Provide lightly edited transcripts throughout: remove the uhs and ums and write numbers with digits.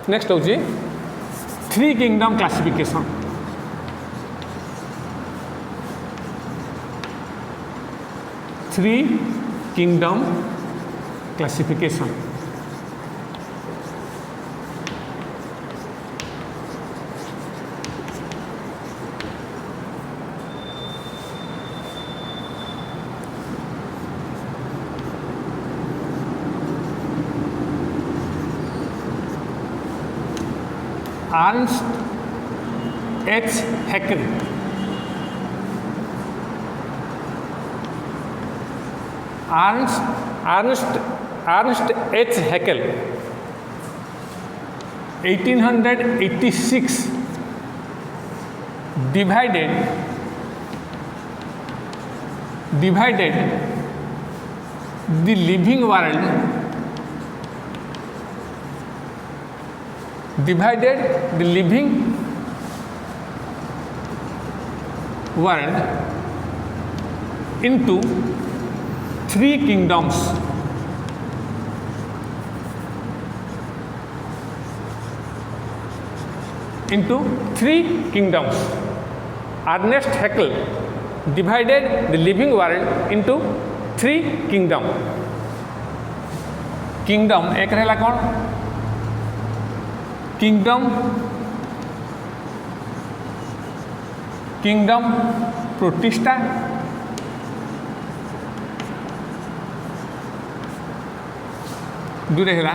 Next हूँ three kingdom classification. Three kingdom classification. Ernst H. Haeckel, Ernst H. Haeckel, 1886, divided the living world into three kingdoms. Ernst Haeckel divided the living world into three kingdom. Kingdom एक रहला कौन? Kingdom protista, दूरे है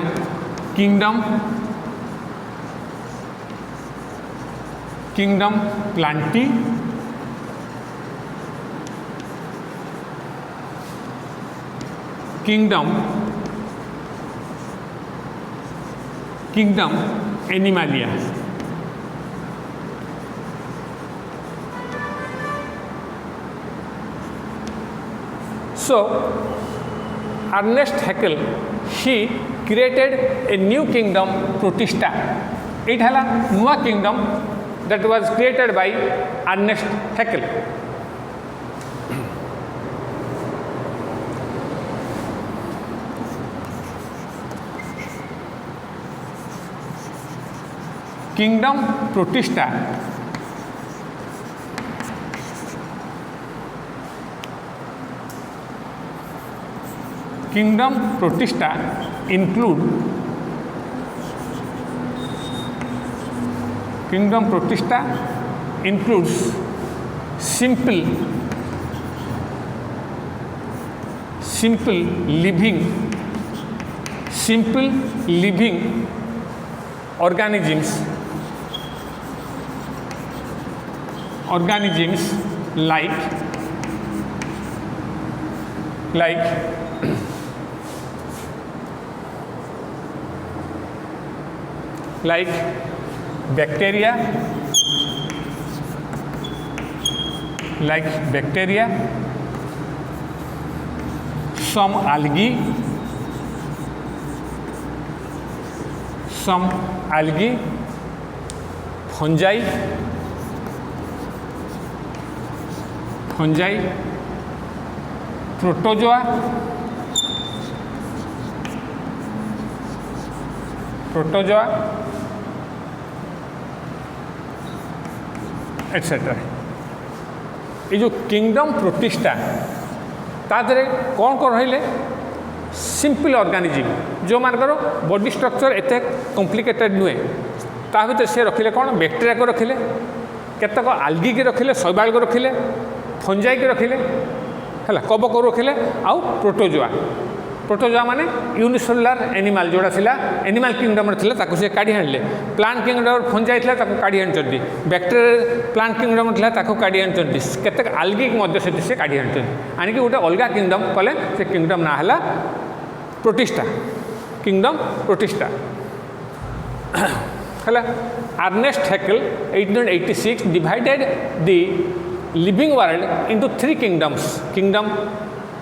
kingdom Plantae, kingdom Animalia. So Ernst Haeckel he created a new kingdom Protista. It है नुआ kingdom that was created by Ernst Haeckel. Kingdom Protista includes simple living organisms like bacteria, some algae, fungi, protozoa, etcetera. ये जो kingdom protista तादरे कौन कौन रहिले simple organism जो मानकर body structure एते कॉम्प्लिकेटेड नुहे ता भीतर से रखिले कौन बैक्टेरिया को रखिले केतक आल्गी के रखिले शैवाल को रखिले फंजाई के रखिले है कबक को रखिले आउ प्रोटोजोआ माने यूनिसेलुलर एनिमल जोड़ा थिला एनिमल किंगडम रे थिला ताको से काढी आनले प्लांट किंगडम फंजाई थिला ताको काढी आनचंदी बैक्टेरिया प्लांट किंगडम थिला ताको काढी आनचंदी केतक आल्गी मध्य से काढी आनचंदी आनी कि गोटे अलगा किंगडम कले से किंगडम ना हला प्रोटिस्टा किंगडम प्रोटिस्टा हला। Ernest Haeckel 1886 divided the living world into three kingdoms kingdom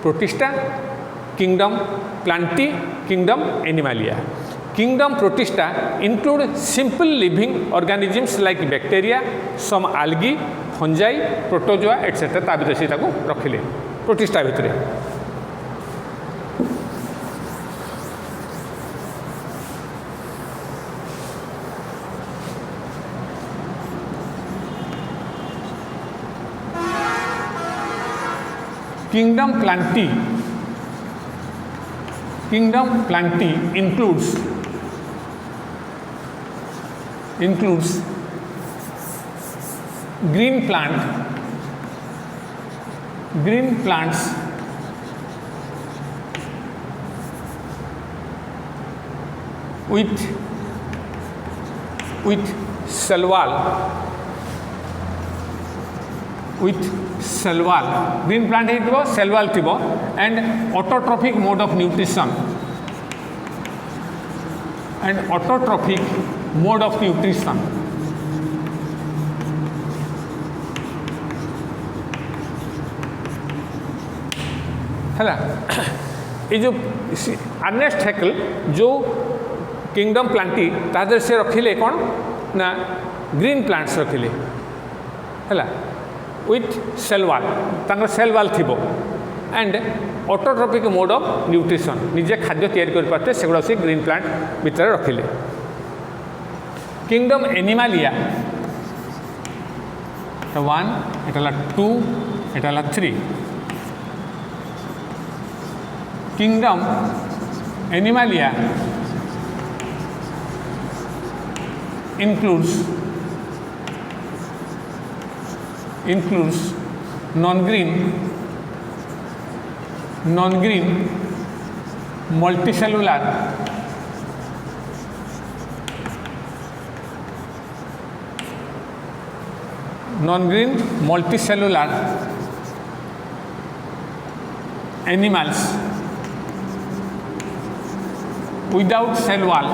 Protista kingdom Plantae kingdom Animalia. Kingdom Protista include simple living organisms like bacteria some algae fungi protozoa etcetera ता भीतर से ताको रखिले Protista भितर। Kingdom Plantae includes green plants with cell wall, green plant ହେଇଥିବ cell wall ଥିବ and autotrophic mode of nutrition ହେଲା ये जो अर्नेस्ट हैकल जो किंगडम प्लांटी तादर से रखिले कौन ना ग्रीन प्लांट्स रखिले है विथ सेल वाल थी and autotrophic mode of nutrition निजे खाद्य तैयारी कर पाते सेगुड़ा से ग्रीन प्लांट भितर रखिले kingdom Animalia 1 Etah 2 Etah 3 kingdom Animalia includes non-green multicellular animals without cell wall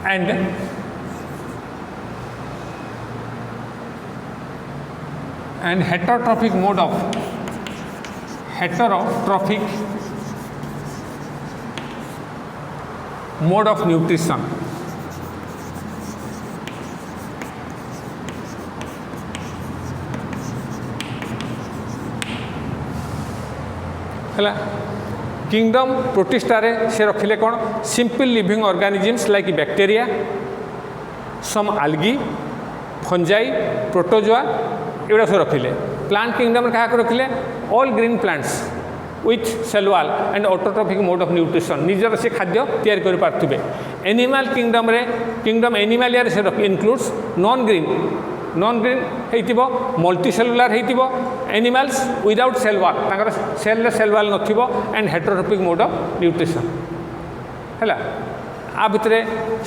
and heterotrophic mode of nutrition है किंगडम प्रोटिस्टा रे से रखिले कौन simple living organisms like bacteria some algae fungi protozoa एगुड़ा सब रखिले plant kingdom क्या रखिले all green plants with cell wall and autotrophic mode of nutrition निजर से खाद्य तैयारी कर पार्थिबे एनिमल किंगडम रे किंगडम एनिमालिया से इनक्लूड्स नॉन ग्रीन होइतिबो मल्टीसेलुलर होइतिबो एनिमल्स विदाउट सेल वॉल तांकर सेल वॉल नथिबो and heterotrophic mode of nutrition हैला आ भितरे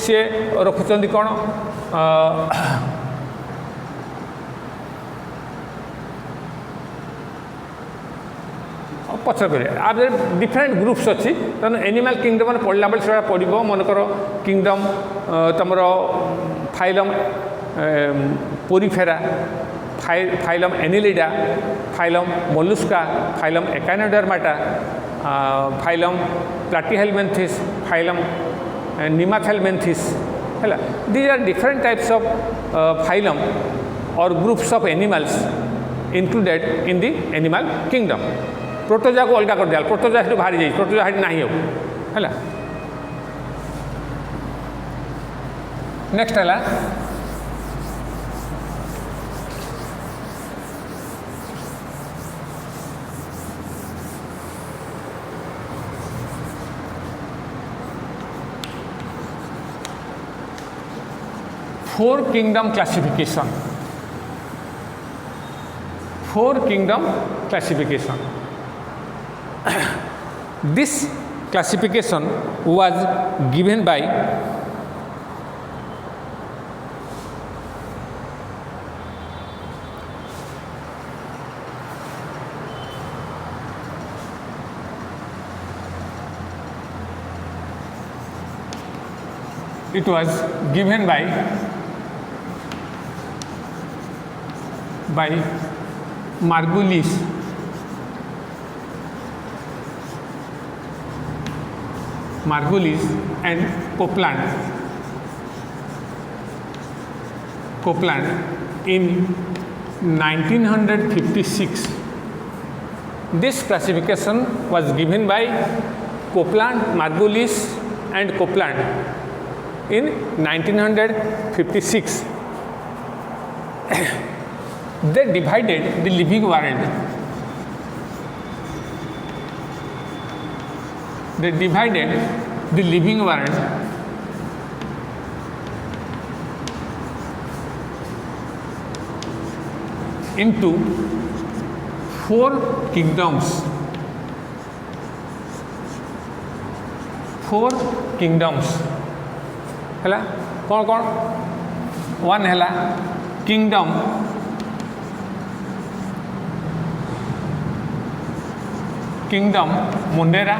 से रखुचंदी कोन पचर करें आप डिफरेंट ग्रुप्स अच्छी तेना एनिमल किंगडम मैंने पढ़ला बेले से पड़ो मनकर किंगडम तुमर phylum Porifera phylum Annelida phylum Mollusca phylum Echinodermata phylum Platyhelminthes phylum Nemathelminthes है these are different types of phylum or groups of animals included in the animal kingdom protozoa को अलग कर दिया प्रोटोजा से बाहरी जाए प्रोटोजा है ना है नेक्स्ट है 4 kingdom classification. 4 kingdom classification. This classification was given by Margulis and Copeland in 1956. This classification was given by Copeland, Margulis and Copeland in 1956. They divided the living world. They divided the living world into 4 kingdoms. 4 kingdoms है कौन कौन? One है kingdom Monera,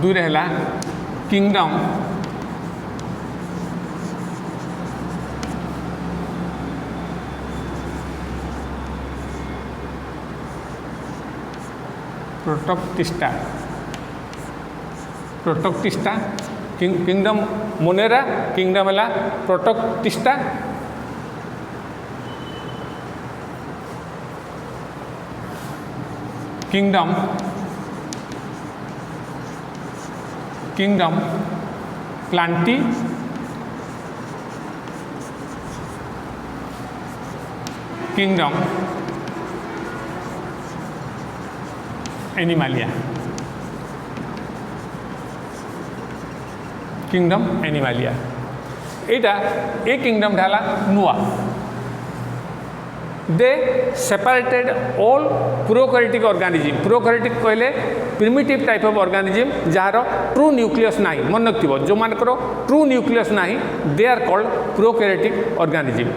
दूर है kingdom Protoctista, kingdom Monera, kingdom है Protoctista, kingdom Plantae, kingdom Animalia, एटा ए kingdom ढाला नुआ. They separated all prokaryotic organism. Prokaryotic कहले प्रिमिटिव टाइप ऑफ ऑर्गेनिज्म जार ट्रू न्यूक्लियस नहीं, मन रखिबो जो मानकर ट्रू न्यूक्लियस नहीं, they are called prokaryotic organism.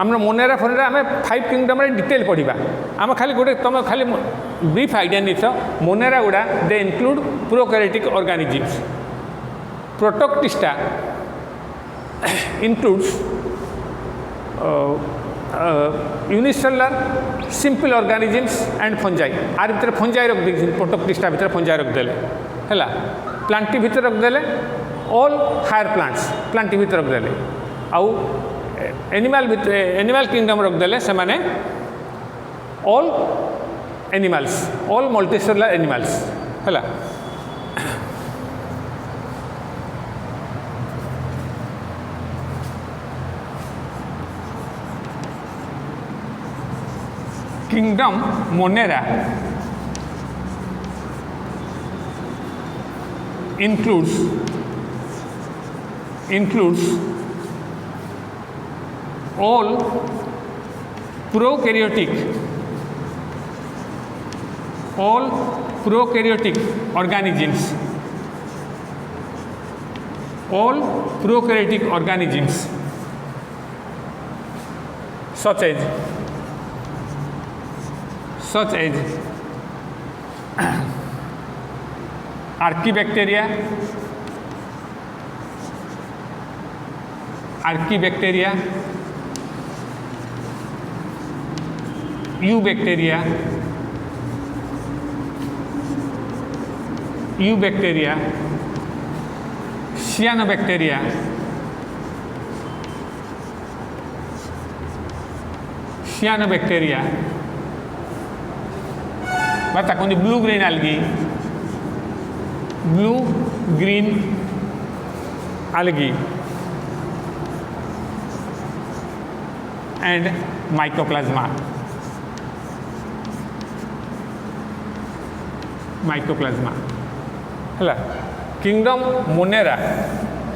आम मोनेरा फोनेरा आम 5 किंगडम डिटेल पढ़ा. आम खाली गोटे तुम खाली ब्रीफ आइडिया नहीं मोनेरा गुड़ा they include prokaryotic organisms. Protoctista includes unicellular simple organisms and fungi. आर भीतर फंजाई रख दे, प्रोटोक्टिस्टा भीतर फंजाई रखदेले है. प्लांटी भीतर रखदेले ऑल हायर प्लांट्स, प्लांटी भीतर रखदेले. आउ एनिमल किंगडम रखदेले से माने all animals, all multicellular animals है. Kingdom Monera includes all prokaryotic organisms, such as archaebacteria, eubacteria, cyanobacteria, बता कौन blue green algae and mycoplasma है. किंगडम मोनेरा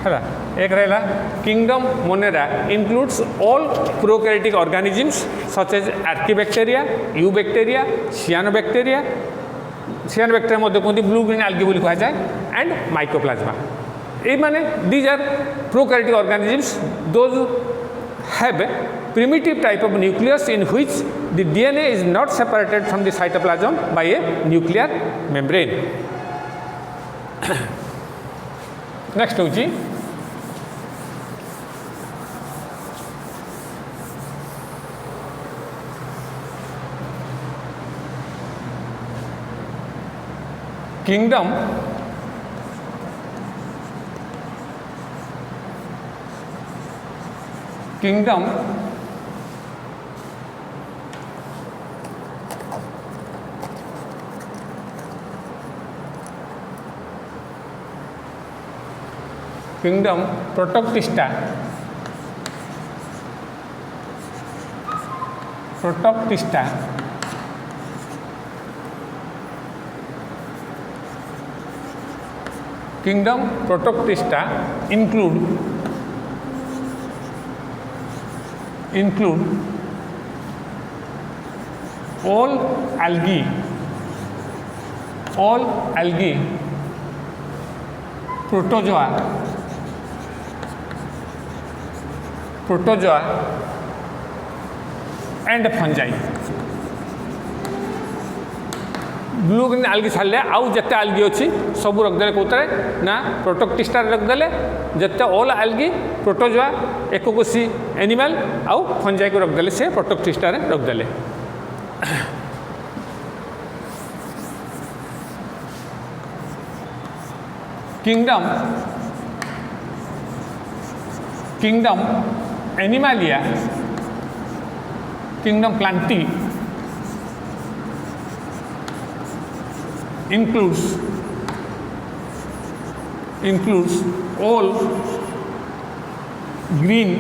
है एक रहा. Kingdom Monera includes all prokaryotic organisms such as archaebacteria, eubacteria, cyanobacteria मध्य कहते blue green algae बोली कहा जाए एंड माइकोप्लाज्मा. ये माने these are prokaryotic organisms those have primitive type of nucleus in which the DNA is not separated from the cytoplasm by a nuclear membrane. Next होची kingdom kingdom Protoctista kingdom Protoctista include all algae protozoa and fungi blue green algae छाड़े आउ जिते आलगी अच्छी सब रखदे कौन ना Protoctista रखदे जिते ऑल आलगी प्रोटोजोआ एकोकोसी एनिमल आउ फंजाई को रखदे से प्रोटोक्टिस्टा रखदे kingdom Animalia kingdom Plantae includes all green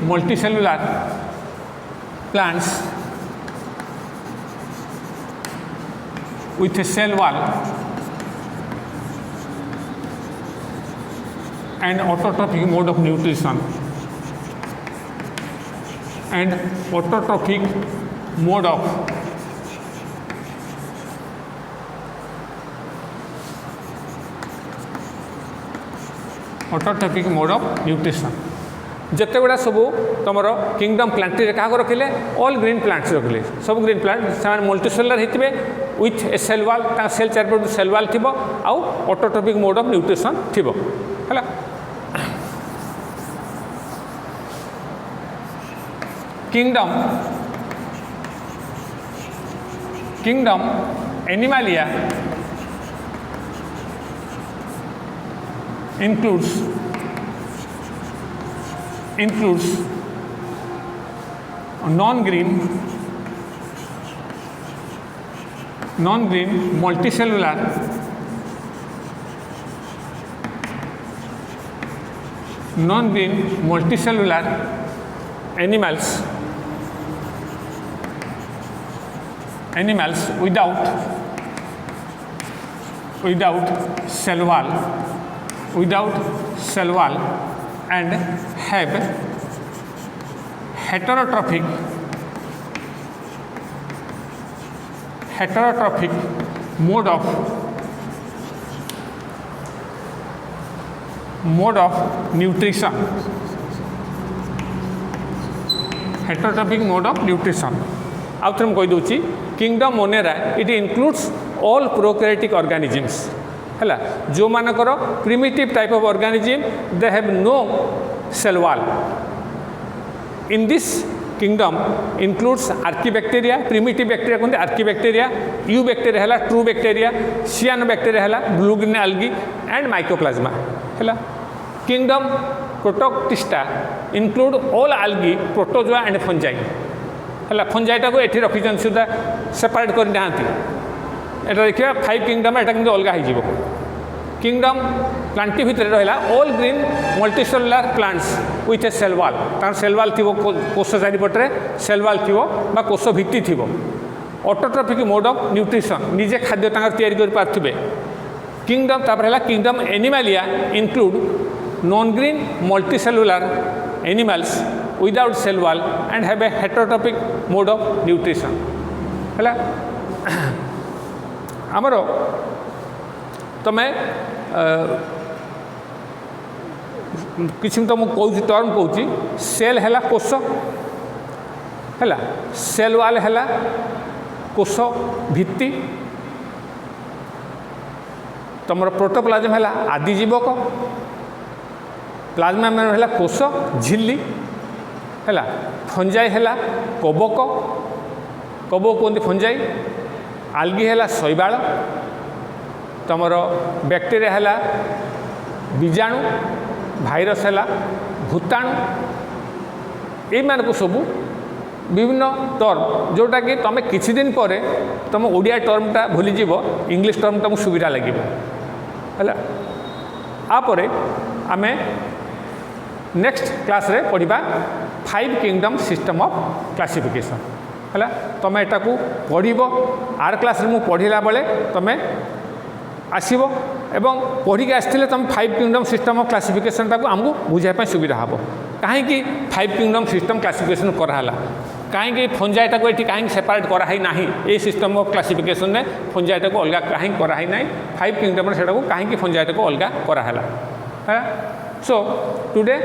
multicellular plants with a cell wall and autotrophic mode of nutrition and autotrophic mode of nutrition जिते गुड़ा सब तुम किंगडम प्लांटी क्या रखिले ऑल ग्रीन प्लांट्स रखिले सब ग्रीन प्लांट से मल्टीसेलुलर होते with a cell wall cell चारिपट सेल वाल थी आउ ऑटोट्रोपिक मोड ऑफ न्यूट्रिशन थी है kingdom Animalia includes non-green multicellular animals without cell wall and have heterotrophic mode of nutrition आउ थे मुझे कहीदे kingdom Monera it includes all prokaryotic organisms है जो मानकर primitive type of organism they have no cell wall in this kingdom includes archaebacteria primitive bacteria कहते archaebacteria eubacteria है true bacteria cyanobacteria है blue green algae and mycoplasma है kingdom Protoctista include all algae protozoa and fungi है फंजाईटा को ये रखी सुधा separate करना एटा देखिए 5 किंगडम एटा कि अलग हो किंगडम प्लांटी भितर रहा all green multicellular plants with a cell wall तार सेल वॉल थी कोष चारिपटे सेल वॉल थी कोष भित्ति थी ऑटोट्रोफिक मोड ऑफ न्यूट्रिशन निजे खाद्य तैयारी कर पारे किंगडम तापर है kingdom Animalia include non green multicellular animals without cell wall and have a heterotrophic mode of nutrition है आमर तुम्हें किसी तो मुझे टर्म कौच सेल है कोष है सेल वॉल है कोष भित्ति तुम प्रोटोप्लाज्म है आदिजीवक प्लाज्मा मेम्ब्रेन है कोष झिल्ली है फंजाई है कवक कहते फंजाई आल्गी है शैवाल तुम बैक्टेरिया है बीजाणु भाइरस है भूताणु ये सब विभिन्न टर्म जोटा कि तुम किछि दिन पर तुम ओडिया टर्मटा भूली जीव इंग्लिश टर्म तुमको सुविधा लगे है आपर आम नेक्स्ट क्लास रे पढ़ा 5 किंगडम सिस्टम ऑफ क्लासिफिकेशन है तुम एटा को पढ़ आर क्लास रे मु पढ़िला बेले तुम आसब एवं पढ़ी आसते तुम 5 किंगडम सिस्टम ऑफ क्लासिफिकेशन टाक आमको बुझाई सुविधा हम कहीं 5 किंगडम सिस्टम क्लासिफिकेशन कराला कहीं फंजाइटा को ये कहीं सेपरेट कराई ना ये सिस्टम ऑफ क्लासिफिकेशन में फंजाइटा को अलग कहीं कराई ना 5 किंगडम से कहीं फंजाइटा को अलग कराला है so today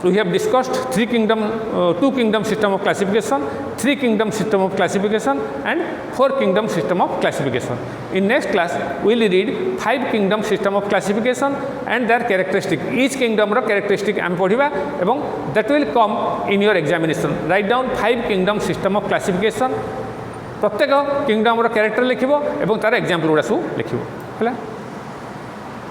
we have discussed 2 kingdom system of classification, 3 kingdom system of classification and 4 kingdom system of classification. In next class we will read 5 kingdom system of classification and their characteristic. Each kingdom ro characteristic am पढ़िबा एवं that will come in your examination. Write down 5 kingdom system of classification. प्रत्येक kingdom रो character लिखिबो एवं तार example गुडा सब लिखिबो हैला।